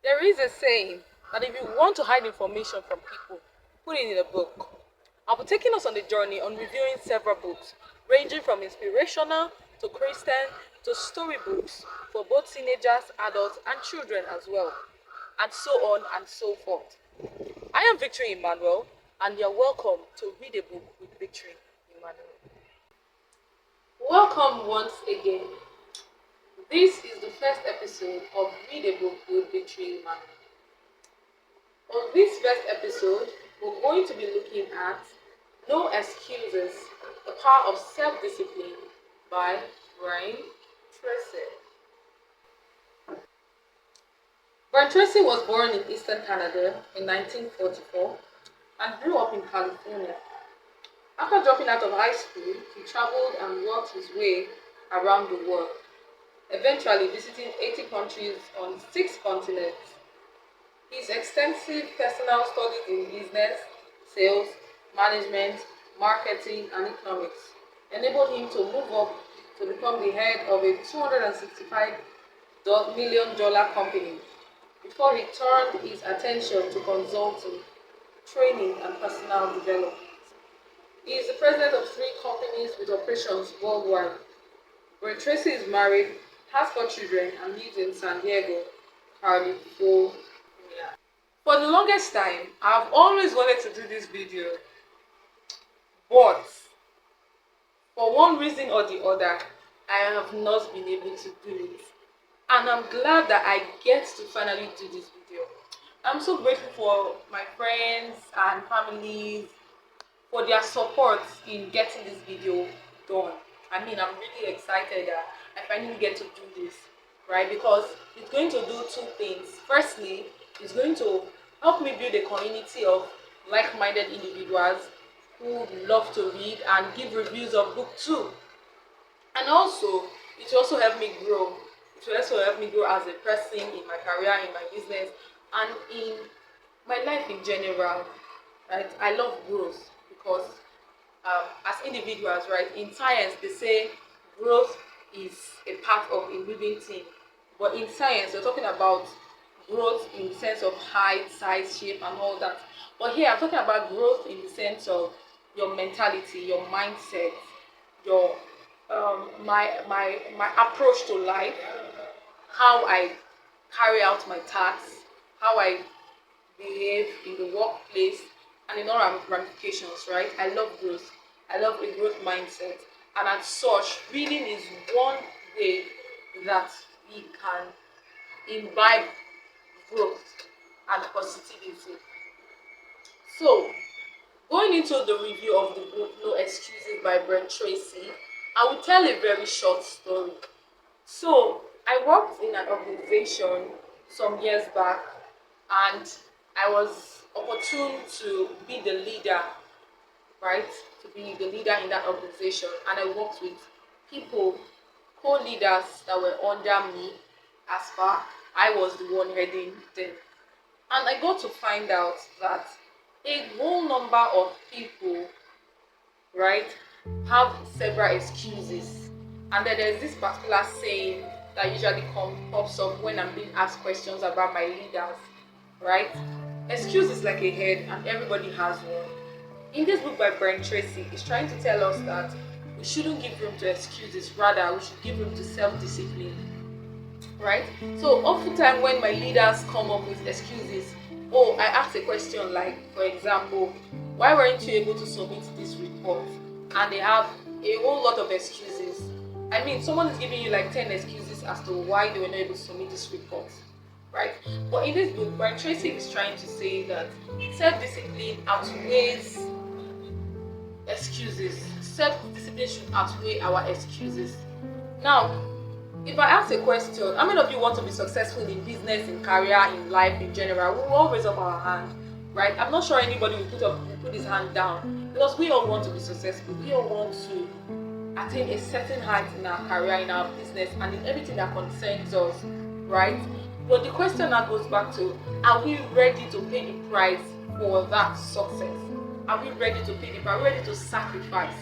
There is a saying that if you want to hide information from people, put it in a book. I'll be taking us on the journey on reviewing several books, ranging from inspirational to Christian to storybooks for both teenagers, adults, and children as well, and so on and so forth. I am Victory Emmanuel, and you're welcome to read a book with Victory Emmanuel. Welcome once again. This is the first episode of Read a Book with Victory Emmanuel. On this first episode, we're going to be looking at No Excuses, The Power of Self-Discipline by Brian Tracy. Brian Tracy was born in Eastern Canada in 1944 and grew up in California. After dropping out of high school, he traveled and worked his way around the world, eventually visiting 80 countries on 6 continents. His extensive personal studies in business, sales, management, marketing, and economics enabled him to move up to become the head of a $265 million company before he turned his attention to consulting, training, and personal development. He is the president of 3 companies with operations worldwide. Brian Tracy is married, has 4 children, and lives in San Diego, California. For the longest time, I've always wanted to do this video, but for one reason or the other, I have not been able to do it. And I'm glad that I get to finally do this video. I'm so grateful for my friends and families for their support in getting this video done. I'm really excited that I finally get to do this, right? Because it's going to do 2 things. Firstly, it's going to help me build a community of like-minded individuals who love to read and give reviews of book too. And also, it will also help me grow. It will also help me grow as a person in my career, in my business, and in my life in general. Right? I love growth because as individuals, right, in science they say growth is a part of a living thing. But in science, we're talking about growth in the sense of height, size, shape, and all that. But here I'm talking about growth in the sense of your mentality, your mindset, your my approach to life, how I carry out my tasks, how I behave in the workplace, and in all ramifications, right? I love growth. I love a growth mindset. And as such, reading is one way that we can imbibe growth and positivity. So, going into the review of the book No Excuses by Brian Tracy, I will tell a very short story. So, I worked in an organization some years back, and I was opportune to be the leader, right? To be the leader in that organization, and I worked with people, co-leaders that were under me as far I was the one heading them. And I got to find out that a whole number of people, right, have several excuses. And then there's this particular saying that usually pops up when I'm being asked questions about my leaders, right? Excuse is like a head, and everybody has one. In this book by Brian Tracy, he's trying to tell us that we shouldn't give room to excuses, rather we should give room to self-discipline, right? So oftentimes when my leaders come up with excuses, I asked a question like, for example, why weren't you able to submit this report? And they have a whole lot of excuses. Someone is giving you like 10 excuses as to why they were not able to submit this report, right? But in this book, Brian Tracy is trying to say that self-discipline outweighs excuses. Self-discipline should outweigh our excuses. Now, if I ask a question, how many of you want to be successful in business, in career, in life in general? We will all raise up our hand, right? I'm not sure anybody will put his hand down, because we all want to be successful. We all want to attain a certain height in our career, in our business, and in everything that concerns us, right? But the question now goes back to, are we ready to pay the price for that success? Are we ready to pay the price? Are we ready to sacrifice,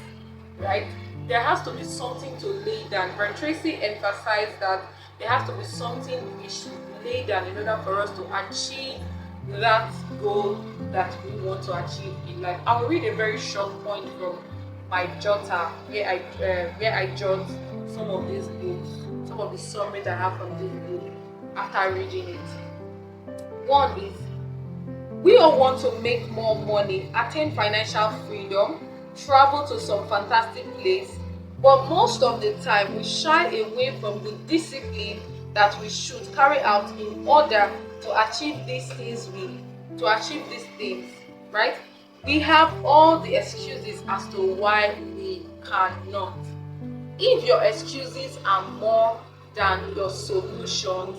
right? There has to be something to lay down. Brian Tracy emphasized that there has to be something which laid down in order for us to achieve that goal that we want to achieve in life. I'll read a very short point from my jotter where I jot some of these books, some of the summaries I have from this book after reading it. One is, we all want to make more money, attain financial freedom, travel to some fantastic place, but most of the time we shy away from the discipline that we should carry out in order to achieve these things, right? We have all the excuses as to why we cannot. If your excuses are more than your solutions,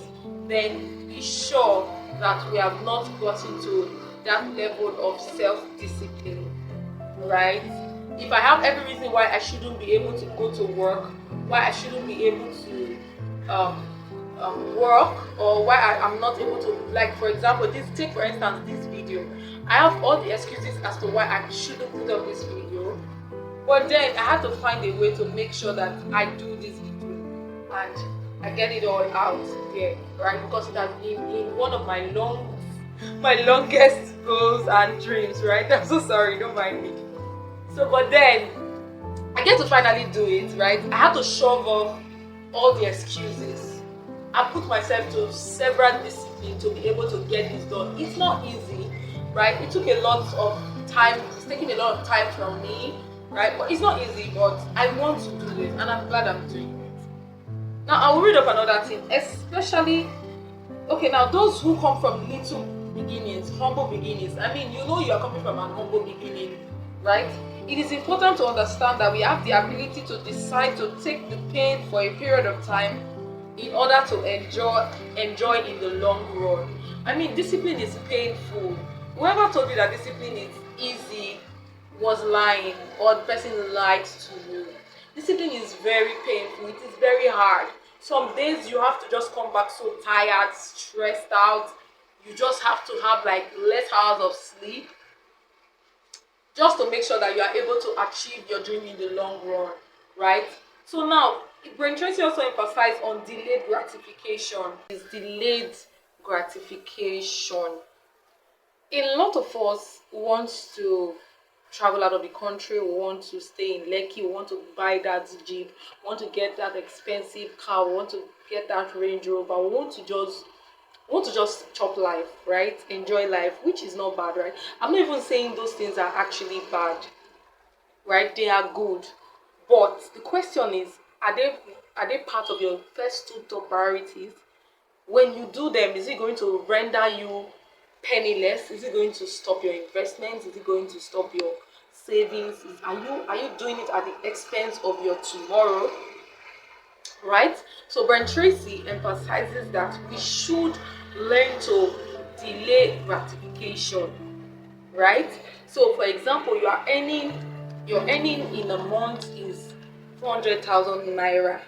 then be sure that we have not gotten to that level of self-discipline, right? If I have every reason why I shouldn't be able to go to work, why I shouldn't be able to work, or why I'm not able to, like for example, take for instance this video. I have all the excuses as to why I shouldn't put up this video, but then I have to find a way to make sure that I do this video and I get it all out there, right? Because it has been in one of my longest goals and dreams, right? I'm so sorry, don't mind me. So, but then I get to finally do it, right? I have to shove off all the excuses. I put myself to several disciplines to be able to get this done. It's not easy, right? It took a lot of time. It's taking a lot of time from me, right? But it's not easy, but I want to do it, and I'm glad I'm doing it. Now, I will read up another thing, especially, okay, now those who come from little beginnings, humble beginnings. I mean, you know you are coming from an humble beginning, right? It is important to understand that we have the ability to decide to take the pain for a period of time in order to enjoy in the long run. I mean, discipline is painful. Whoever told you that discipline is easy was lying, or the person lied to you. Discipline is very painful. It is very hard. Some days you have to just come back so tired, stressed out. You just have to have like less hours of sleep just to make sure that you are able to achieve your dream in the long run, right? So now, Brian Tracy also emphasized on delayed gratification. It's delayed gratification. A lot of us want to travel out of the country, we want to stay in Lekki, we want to buy that Jeep, we want to get that expensive car, we want to get that Range Rover, we want to just chop life, right? Enjoy life, which is not bad, right? I'm not even saying those things are actually bad, right? They are good. But the question is, are they part of your first two top priorities? When you do them, is it going to render you penniless? Is it going to stop your investments? Is it going to stop your savings? Are you doing it at the expense of your tomorrow? Right? So Brian Tracy emphasizes that we should learn to delay gratification. Right? So for example, your earning in a month is 400,000 naira.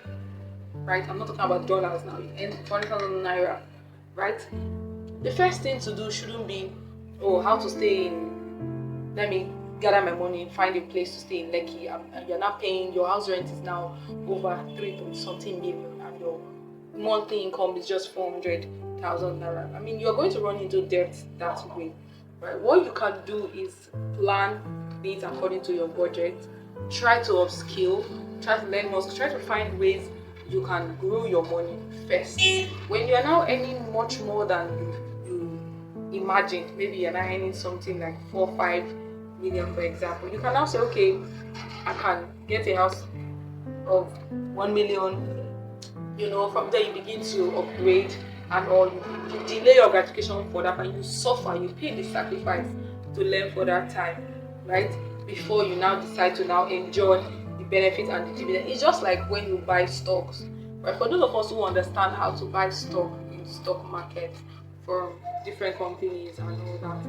Right? I'm not talking about dollars now. You earn 400,000 naira. Right? The first thing to do shouldn't be, how to stay in, let me gather my money, find a place to stay in Lekki, and you're not paying, your house rent is now over 3-something million, and your monthly income is just 400,000 naira. I mean, you're going to run into debt that way, right? What you can do is plan it according to your budget, try to upskill, try to learn more, try to find ways you can grow your money first. When you are now earning much more than you imagined, maybe you're now earning something like 4-5 million, for example, you can now say, okay, I can get a house of 1 million. From there you begin to upgrade and all. You delay your gratification for that, and you suffer, you pay the sacrifice to learn for that time, right? Before you now decide to now enjoy the benefit and the dividend. It's just like when you buy stocks, right? For those of us who understand how to buy stock in stock market from different companies and all that,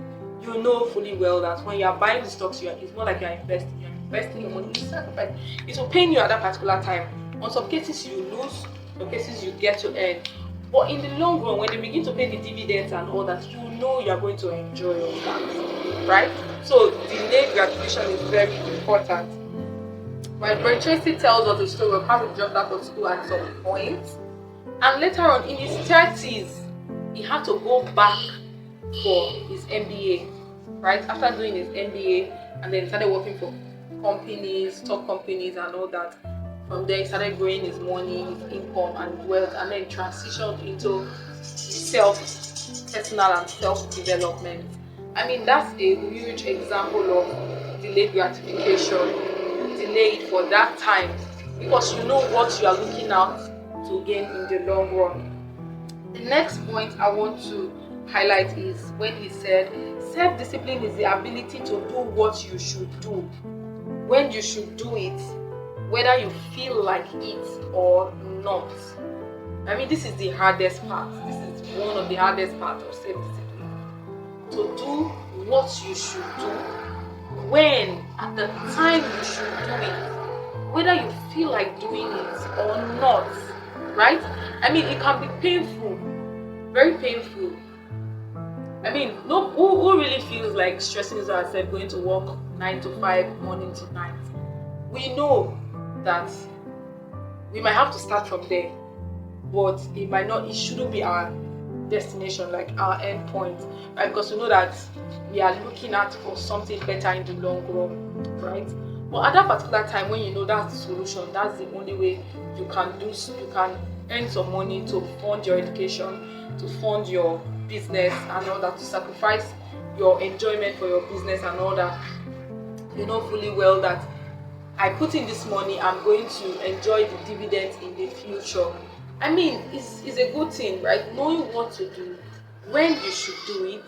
you know fully well that when you are buying the stocks, it's more like you're investing your money, you sacrifice. It will pain you at that particular time. On some cases you lose, some cases you get to earn. But in the long run, when they begin to pay the dividends and all that, you know you are going to enjoy all that, right? So delayed gratification is very important. Right? Brian Tracy tells us the story of how he dropped out of school at some point, and later on in his 30s, he had to go back for his MBA, right? After doing his MBA, and then he started working for companies, top companies, and all that. From there, he started growing his money, his income, and wealth, and then transitioned into personal and self-development. I mean, that's a huge example of delayed gratification. Delay it for that time because you know what you are looking out to gain in the long run. The next point I want to highlight is when he said, self-discipline is the ability to do what you should do, when you should do it, whether you feel like it or not. I mean, this is the hardest part. This is one of the hardest parts of self-discipline. To do what you should do, when, at the time you should do it, whether you feel like doing it or not, right? I mean, it can be painful, very painful. I mean, no, who really feels like stressing ourselves going to work 9 to 5, morning to night? We know that we might have to start from there, but it shouldn't be our destination, like our end point, right? Because we know that we are looking at for something better in the long run, right? But at that particular time, when you know that's the solution, that's the only way you can earn some money to fund your education, to fund your business and all that, to sacrifice your enjoyment for your business and all that. You know fully well that I put in this money, I'm going to enjoy the dividends in the future. I mean, it's a good thing, right? Knowing what to do, when you should do it.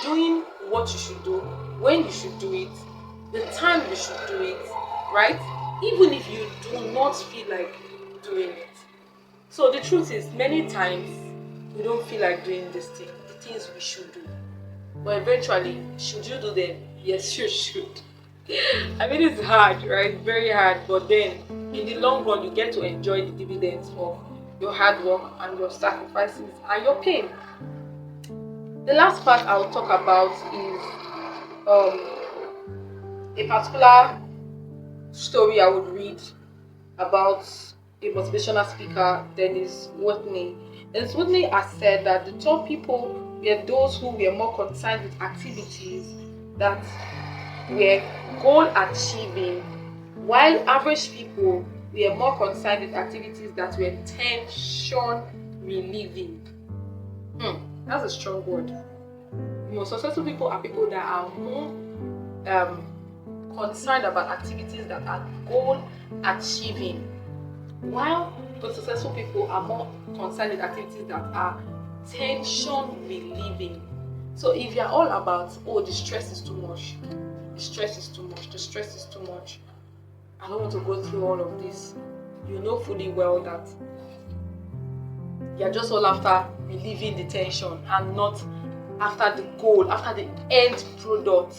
Doing what you should do, when you should do it, the time you should do it, right? Even if you do not feel like doing it. So the truth is, many times we don't feel like doing this thing, the things we should do. But eventually, should you do them? Yes, you should. I mean, it's hard, right? Very hard. But then, in the long run, you get to enjoy the dividends of your hard work and your sacrifices and your pain. The last part I'll talk about is a particular story I would read about a motivational speaker, Dennis Watney. Dennis Watney has said that the top people were those who were more concerned with activities that were goal achieving, while average people were more concerned with activities that were tension relieving. That's a strong word. Most successful people are people that are more concerned about activities that are goal achieving, while the successful people are more concerned with activities that are tension relieving. So if you're all about, the stress is too much, the stress is too much, I don't want to go through all of this, you know fully well that you're just all after relieving the tension and not after the goal, after the end product.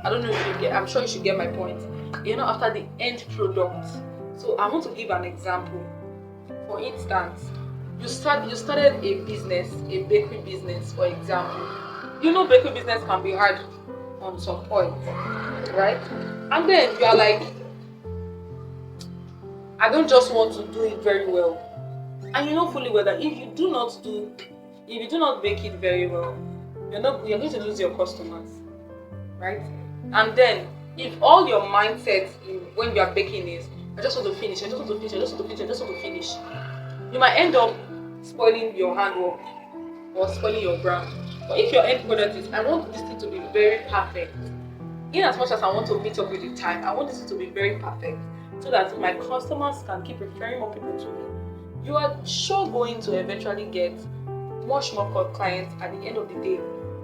I don't know if you get, I'm sure you should get my point. You're not after the end product. So I want to give an example. For instance, you started a business, a bakery business, for example. You know bakery business can be hard on some point, right? And then you are like, I don't just want to do it very well. And you know fully well that if you do not bake it very well, you're going to lose your customers, right? And then if all your mindset when you are baking is, I just want to finish, you might end up spoiling your handwork or spoiling your brand. But if your end product is, I want this thing to be very perfect, in as much as I want to meet up with the time, I want this thing to be very perfect so that my customers can keep referring more people to me. You are sure going to eventually get much more clients at the end of the day,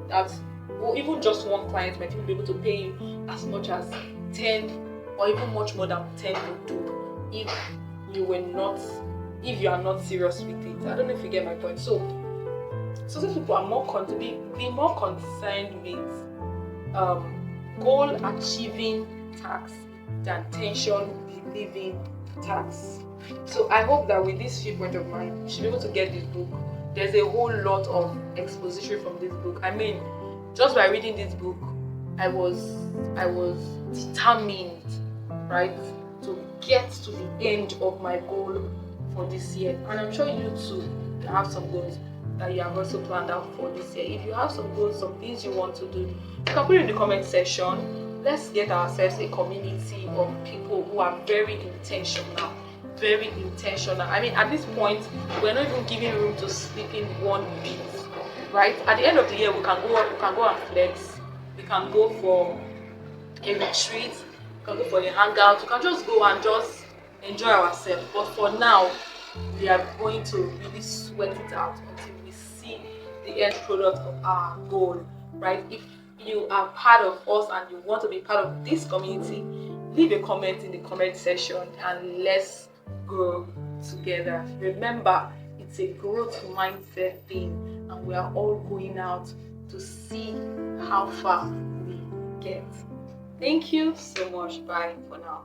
that or even just one client might even be able to pay you as much as 10 or even much more than 10 would do if you are not serious with it. I don't know if you get my point. So some people are more concerned with goal achieving tasks than tension relieving tasks. So I hope that with this viewpoint of mine, you should be able to get this book. There's a whole lot of exposition from this book. I mean, just by reading this book, I was determined, right, to get to the end of my goal for this year. And I'm sure you too have some goals. that you have also planned out for this year. If you have some goals, some things you want to do, you can put it in the comment section. Let's get ourselves a community of people who are very intentional. Very intentional. I mean, at this point, we're not even giving room to sleeping one bit, right? At the end of the year, we can go and flex. We can go for a retreat. We can go for a hangout. We can just go and just enjoy ourselves. But for now, we are going to really sweat it out until we see the end product of our goal, right? If you are part of us and you want to be part of this community, leave a comment in the comment section and let's grow together. Remember, it's a growth mindset thing, and we are all going out to see how far we get. Thank you so much. Bye for now.